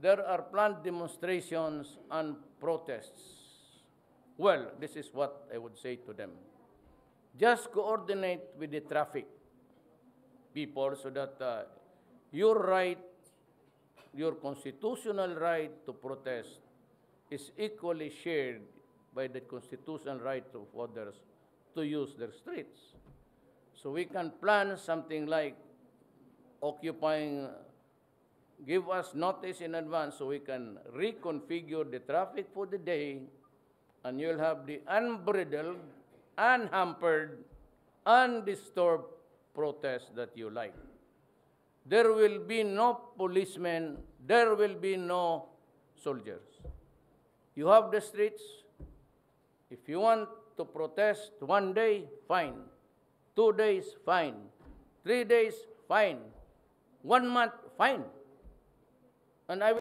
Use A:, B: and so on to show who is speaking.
A: there are planned demonstrations and protests. Well, this is what I would say to them. Just coordinate with the traffic people so that your right, your constitutional right to protest is equally shared by the constitutional right of others to use their streets. So we can plan something like occupying, give us notice in advance so we can reconfigure the traffic for the day, and you'll have the unbridled, unhampered, undisturbed protest that you like. There will be no policemen, there will be no soldiers. You have the streets. If you want to protest 1 day, fine. 2 days, fine. 3 days, fine. 1 month, fine. And I will